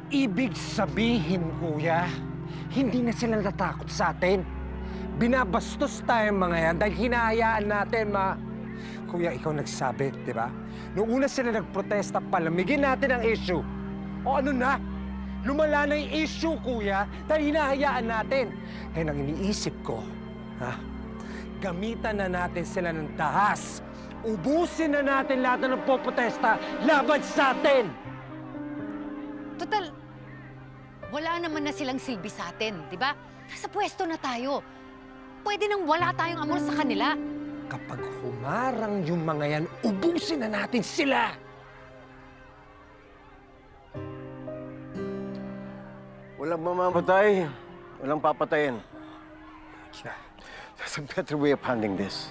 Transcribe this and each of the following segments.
Ibig sabihin, kuya, hindi na sila natatakot sa atin. Binabastos tayo mga yan dahil hinahayaan natin, Kuya, ikaw nagsabi, di ba? Noong una sila nagprotesta, palamigin natin ang issue. O ano na? Lumala na yung issue, kuya, dahil hinahayaan natin. Kaya ang iniisip ko, gamitan na natin sila ng dahas. Ubusin na natin lahat na nagpoprotesta laban sa atin! Total, wala naman na silang silbi sa atin, di ba? Nasa pwesto na tayo. Pwede nang wala tayong amor sa kanila. Kapag humarang yung mga yan, ubusin na natin sila! Walang mamamatay, walang papatayin. Yeah. There's a better way of handling this.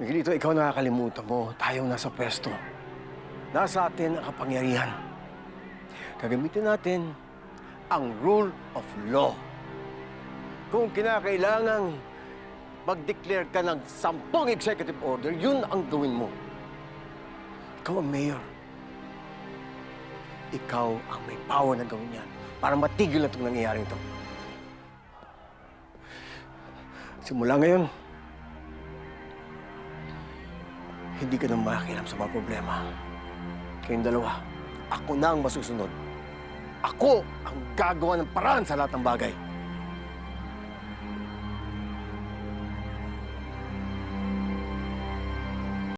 Miguelito, ikaw nakakalimutan mo, tayong nasa pwesto. Nasa atin ang kapangyarihan. Gagamitin natin ang rule of law. Kung kinakailangang mag-declare ka ng 10 executive order, yun ang gawin mo. Ikaw ang mayor. Ikaw ang may power na gawin yan para matigil na itong nangyayaring ito. Simula ngayon, hindi ka na makialam sa mga problema. Kayong dalawa, ako na ang masusunod. Ako ang gagawa ng paraan sa lahat ng bagay.